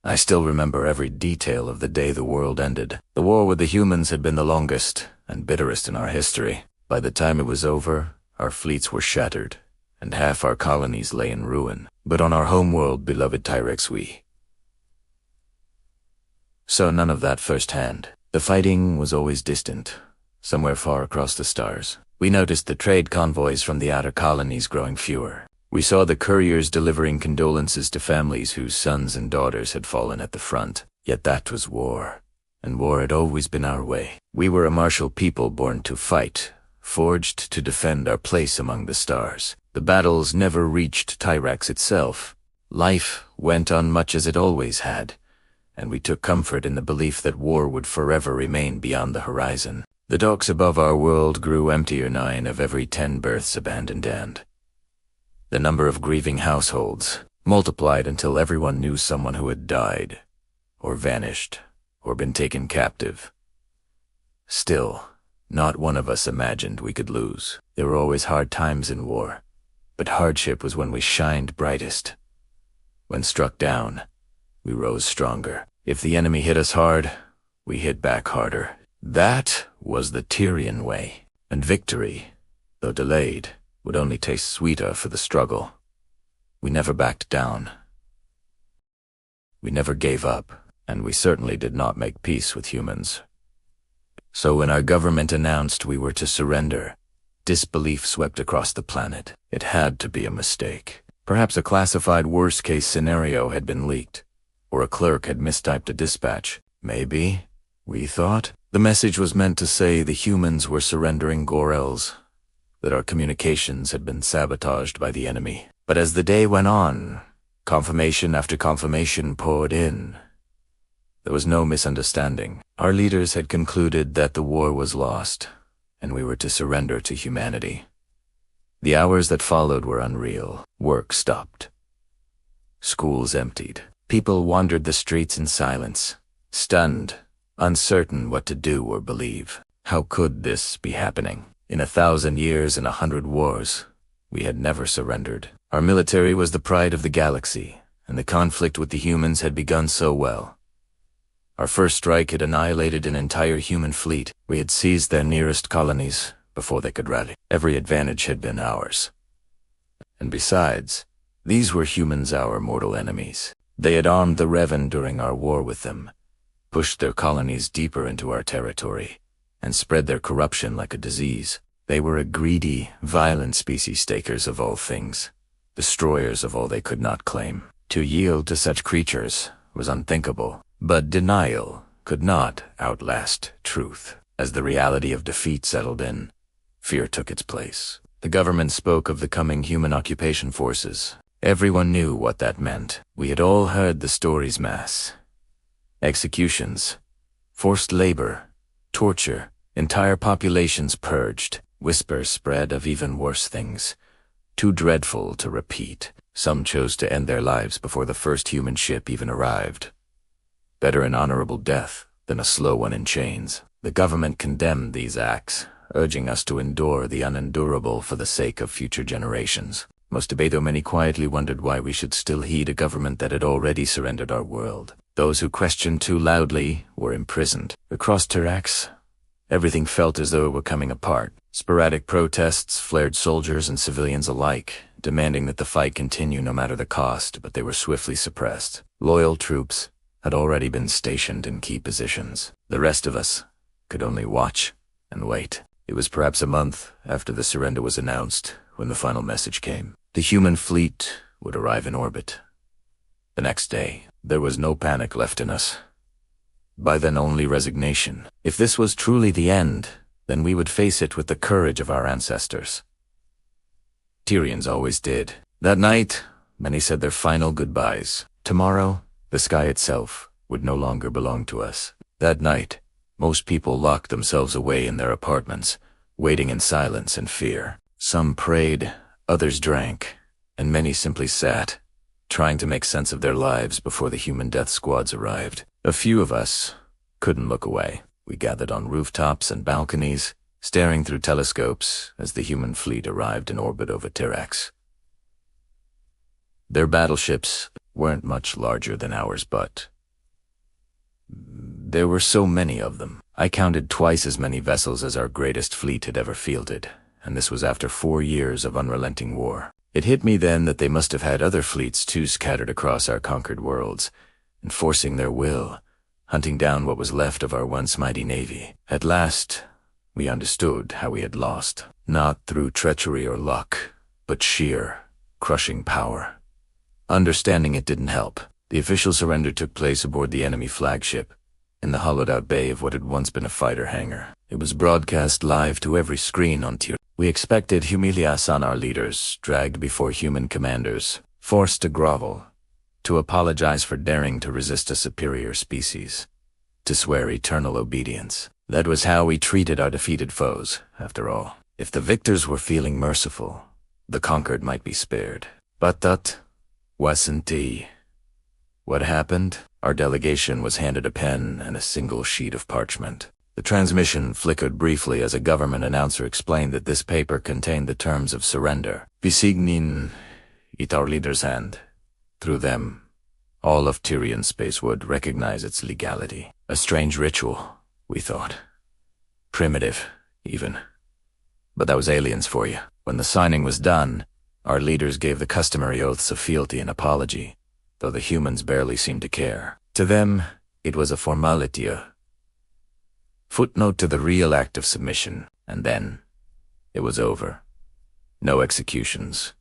I still remember every detail of the day the world ended. The war with the humans had been the longest and bitterest in our history. By the time it was over, our fleets were shattered, and half our colonies lay in ruin. But on our homeworld, beloved Tyrex, we saw none of that firsthand. The fighting was always distant, somewhere far across the stars. We noticed the trade convoys from the outer colonies growing fewer. We saw the couriers delivering condolences to families whose sons and daughters had fallen at the front. Yet that was war, and war had always been our way. We were a martial people born to fight, forged to defend our place among the stars. The battles never reached Tyrax itself. Life went on much as it always had, and we took comfort in the belief that war would forever remain beyond the horizon. The docks above our world grew emptier, 9 of every 10 berths abandoned, and the number of grieving households multiplied until everyone knew someone who had died, or vanished, or been taken captive. Still, not one of us imagined we could lose. There were always hard times in war, but hardship was when we shined brightest. When struck down, we rose stronger. If the enemy hit us hard, we hit back harder. That was the Tyrian way, and victory, though delayed, would only taste sweeter for the struggle. We never backed down. We never gave up, and we certainly did not make peace with humans. So when our government announced we were to surrender, disbelief swept across the planet. It had to be a mistake. Perhaps a classified worst-case scenario had been leaked, or a clerk had mistyped a dispatch. Maybe, we thought, the message was meant to say the humans were surrendering Gorels, that our communications had been sabotaged by the enemy. But as the day went on, confirmation after confirmation poured in. There was no misunderstanding. Our leaders had concluded that the war was lost, and we were to surrender to humanity. The hours that followed were unreal. Work stopped. Schools emptied. People wandered the streets in silence, stunned, uncertain what to do or believe. How could this be happening? In 1,000 years and 100 wars, we had never surrendered. Our military was the pride of the galaxy, and the conflict with the humans had begun so well. Our first strike had annihilated an entire human fleet. We had seized their nearest colonies before they could rally. Every advantage had been ours. And besides, these were humans, our mortal enemies. They had armed the Revan during our war with them, pushed their colonies deeper into our territory, and spread their corruption like a disease. They were a greedy, violent species, takers of all things, destroyers of all they could not claim. To yield to such creatures was unthinkable, but denial could not outlast truth. As the reality of defeat settled in, fear took its place. The government spoke of the coming human occupation forces. Everyone knew what that meant. We had all heard the stories: mass executions, forced labor, torture, entire populations purged. Whispers spread of even worse things, too dreadful to repeat. Some chose to end their lives before the first human ship even arrived. Better an honorable death than a slow one in chains. The government condemned these acts, urging us to endure the unendurable for the sake of future generations. Most debate, though many quietly wondered why we should still heed a government that had already surrendered our world. Those who questioned too loudly were imprisoned. Across Tyrax, everything felt as though it were coming apart. Sporadic protests flared, soldiers and civilians alike, demanding that the fight continue no matter the cost, but they were swiftly suppressed. Loyal troops had already been stationed in key positions. The rest of us could only watch and wait. It was perhaps a month after the surrender was announced when the final message came. The human fleet would arrive in orbit. The next day, there was no panic left in us. By then, only resignation. If this was truly the end, then we would face it with the courage of our ancestors. Tyrians always did. That night, many said their final goodbyes. Tomorrow, the sky itself would no longer belong to us. That night, most people locked themselves away in their apartments, waiting in silence and fear. Some prayed, others drank, and many simply sat, trying to make sense of their lives before the human death squads arrived. A few of us couldn't look away. We gathered on rooftops and balconies, staring through telescopes as the human fleet arrived in orbit over Tyrax. Their battleships, weren't much larger than ours, but there were so many of them. I counted twice as many vessels as our greatest fleet had ever fielded, and this was after 4 years of unrelenting war. It hit me then that they must have had other fleets too scattered across our conquered worlds, enforcing their will, hunting down what was left of our once mighty navy. At last, we understood how we had lost, not through treachery or luck, but sheer, crushing power. Understanding it didn't help. The official surrender took place aboard the enemy flagship, in the hollowed-out bay of what had once been a fighter hangar. It was broadcast live to every screen on tier. We expected humiliation, our leaders, dragged before human commanders, forced to grovel, to apologize for daring to resist a superior species, to swear eternal obedience. That was how we treated our defeated foes, after all. If the victors were feeling merciful, the conquered might be spared. But that wasn't he. What happened? Our delegation was handed a pen and a single sheet of parchment. The transmission flickered briefly as a government announcer explained that this paper contained the terms of surrender. Besignin it our leader's hand. Through them, all of Tyrian space would recognize its legality. A strange ritual, we thought. Primitive, even. But that was aliens for you. When the signing was done, our leaders gave the customary oaths of fealty and apology, though the humans barely seemed to care. To them, it was a formality, a footnote to the real act of submission, and then it was over. No executions,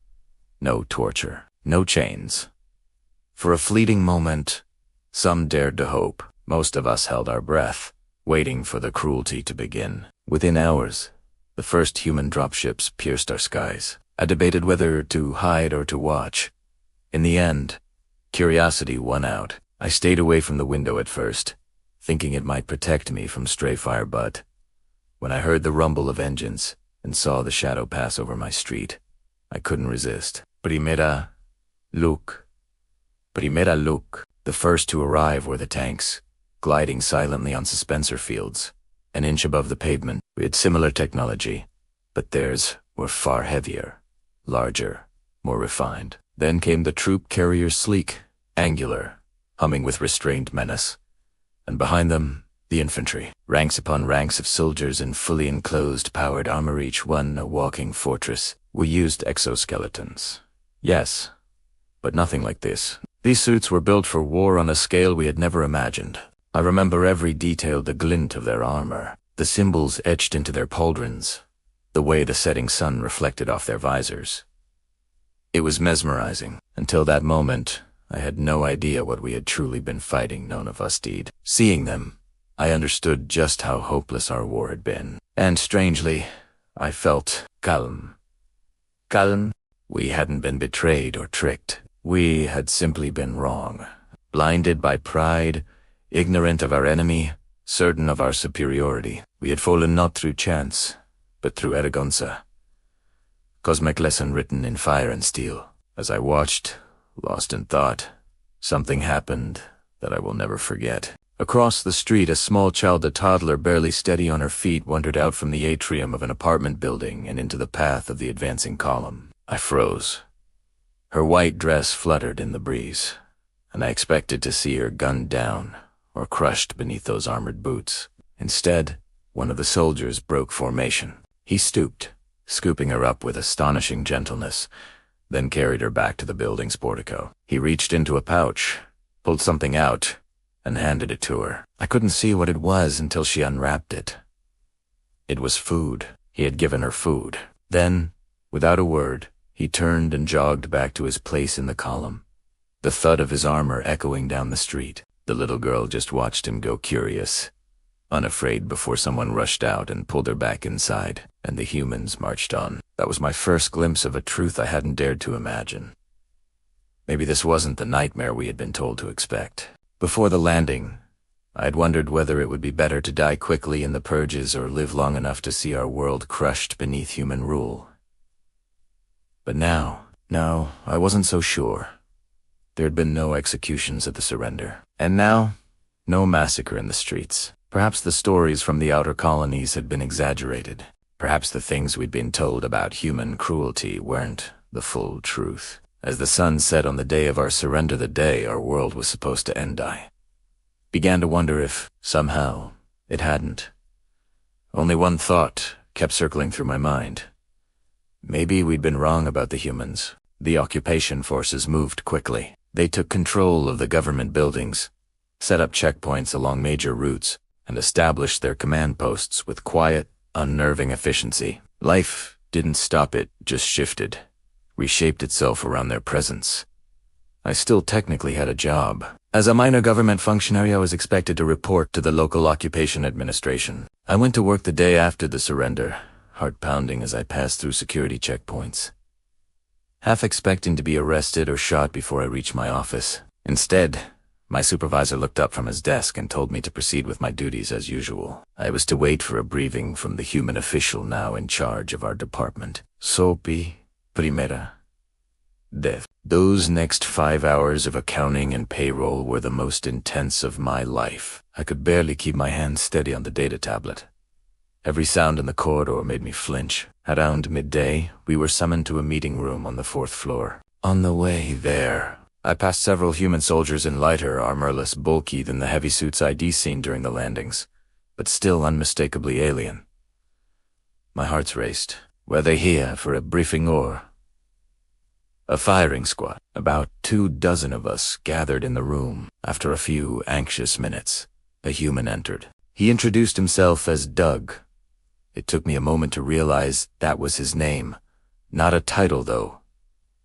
no torture, no chains. For a fleeting moment, some dared to hope. Most of us held our breath, waiting for the cruelty to begin. Within hours, the first human dropships pierced our skies. I debated whether to hide or to watch. In the end, curiosity won out. I stayed away from the window at first, thinking it might protect me from stray fire, but when I heard the rumble of engines and saw the shadow pass over my street, I couldn't resist. Primera look. The first to arrive were the tanks, gliding silently on suspensor fields, an inch above the pavement. We had similar technology, but theirs were far heavier, larger, more refined. Then came the troop carriers, sleek, angular, humming with restrained menace. And behind them, the infantry, ranks upon ranks of soldiers in fully enclosed powered armor, each one a walking fortress. We used exoskeletons. Yes, but nothing like this. These suits were built for war on a scale we had never imagined. I remember every detail, the glint of their armor, the symbols etched into their pauldrons, the way the setting sun reflected off their visors. It was mesmerizing. Until that moment, I had no idea what we had truly been fighting, none of us did. Seeing them, I understood just how hopeless our war had been. And strangely, I felt calm. Calm? We hadn't been betrayed or tricked. We had simply been wrong. Blinded by pride, ignorant of our enemy, certain of our superiority. We had fallen not through chance, but through Eragonza. Cosmic lesson written in fire and steel. As I watched, lost in thought, something happened that I will never forget. Across the street, a small child, a toddler barely steady on her feet, wandered out from the atrium of an apartment building and into the path of the advancing column. I froze. Her white dress fluttered in the breeze, and I expected to see her gunned down or crushed beneath those armored boots. Instead, one of the soldiers broke formation. He stooped, scooping her up with astonishing gentleness, then carried her back to the building's portico. He reached into a pouch, pulled something out, and handed it to her. I couldn't see what it was until she unwrapped it. It was food. He had given her food. Then, without a word, he turned and jogged back to his place in the column, the thud of his armor echoing down the street. The little girl just watched him go, curious, unafraid, before someone rushed out and pulled her back inside, and the humans marched on. That was my first glimpse of a truth I hadn't dared to imagine. Maybe this wasn't the nightmare we had been told to expect. Before the landing, I had wondered whether it would be better to die quickly in the purges or live long enough to see our world crushed beneath human rule. But now, I wasn't so sure. There had been no executions at the surrender. And now, no massacre in the streets. Perhaps the stories from the outer colonies had been exaggerated. Perhaps the things we'd been told about human cruelty weren't the full truth. As the sun set on the day of our surrender, the day our world was supposed to end, I began to wonder if, somehow, it hadn't. Only one thought kept circling through my mind. Maybe we'd been wrong about the humans. The occupation forces moved quickly. They took control of the government buildings, set up checkpoints along major routes, and established their command posts with quiet, unnerving efficiency. Life didn't stop, it just shifted, reshaped itself around their presence. I still technically had a job. As a minor government functionary, I was expected to report to the local occupation administration. I went to work the day after the surrender, heart pounding as I passed through security checkpoints, half expecting to be arrested or shot before I reached my office. Instead, my supervisor looked up from his desk and told me to proceed with my duties as usual. I was to wait for a briefing from the human official now in charge of our department. Sopi Primera Death. Those next 5 hours of accounting and payroll were the most intense of my life. I could barely keep my hands steady on the data tablet. Every sound in the corridor made me flinch. At around midday, we were summoned to a meeting room on the 4th floor. On the way there, I passed several human soldiers in lighter armor, less bulky than the heavy suits I'd seen during the landings, but still unmistakably alien. My hearts raced. Were they here for a briefing or a firing squad? About 24 of us gathered in the room. After a few anxious minutes, a human entered. He introduced himself as Doug. It took me a moment to realize that was his name. Not a title, though.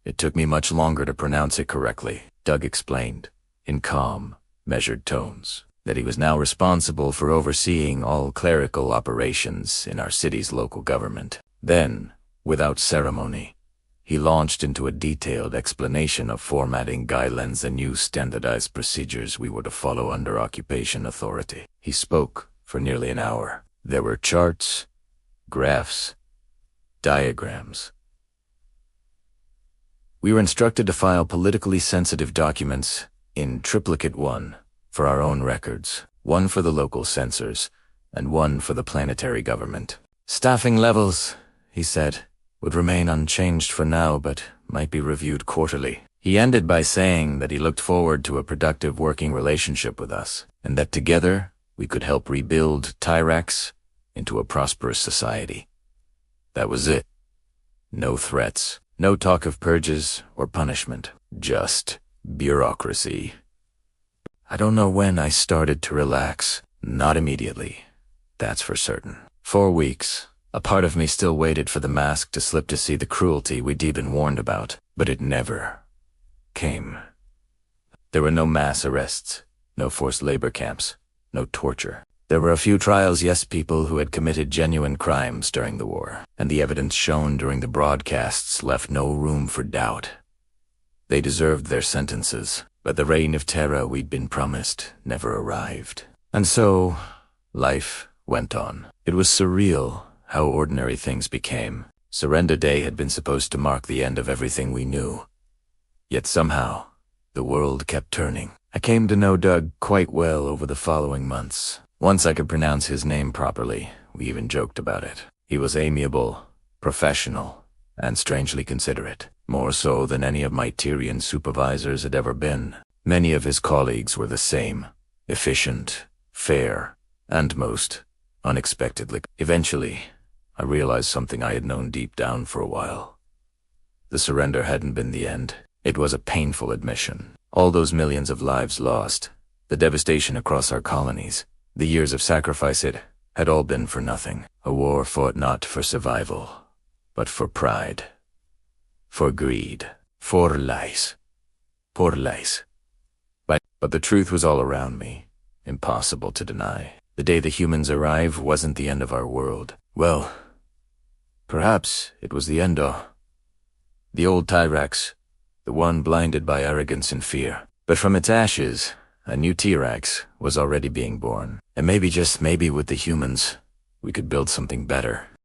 It took me much longer to pronounce it correctly. Doug explained, in calm, measured tones, that he was now responsible for overseeing all clerical operations in our city's local government. Then, without ceremony, he launched into a detailed explanation of formatting guidelines and new standardized procedures we were to follow under occupation authority. He spoke for nearly an hour. There were charts, graphs, diagrams. We were instructed to file politically sensitive documents in triplicate: one for our own records, one for the local censors, and one for the planetary government. Staffing levels, he said, would remain unchanged for now, but might be reviewed quarterly. He ended by saying that he looked forward to a productive working relationship with us, and that together we could help rebuild Tyrax into a prosperous society. That was it. No threats, no talk of purges or punishment, just bureaucracy. I don't know when I started to relax. Not immediately, that's for certain. 4 weeks. A part of me still waited for the mask to slip to see the cruelty we'd been warned about, but it never came. There were no mass arrests, no forced labor camps, no torture. There were a few trials, yes, people who had committed genuine crimes during the war, and the evidence shown during the broadcasts left no room for doubt. They deserved their sentences, but the reign of terror we'd been promised never arrived. And so, life went on. It was surreal how ordinary things became. Surrender Day had been supposed to mark the end of everything we knew. Yet somehow, the world kept turning. I came to know Doug quite well over the following months. Once I could pronounce his name properly, we even joked about it. He was amiable, professional, and strangely considerate, more so than any of my Tyrian supervisors had ever been. Many of his colleagues were the same, efficient, fair, and most unexpectedly. Eventually, I realized something I had known deep down for a while. The surrender hadn't been the end. It was a painful admission. All those millions of lives lost, the devastation across our colonies, the years of sacrifice, it had all been for nothing. A war fought not for survival, but for pride, for greed, for lies. Por lies. But the truth was all around me, impossible to deny. The day the humans arrived wasn't the end of our world. Well, perhaps it was the end of the old Tyrax, the one blinded by arrogance and fear. But from its ashes, a new Tyrax was already being born. And maybe, just maybe, with the humans, we could build something better.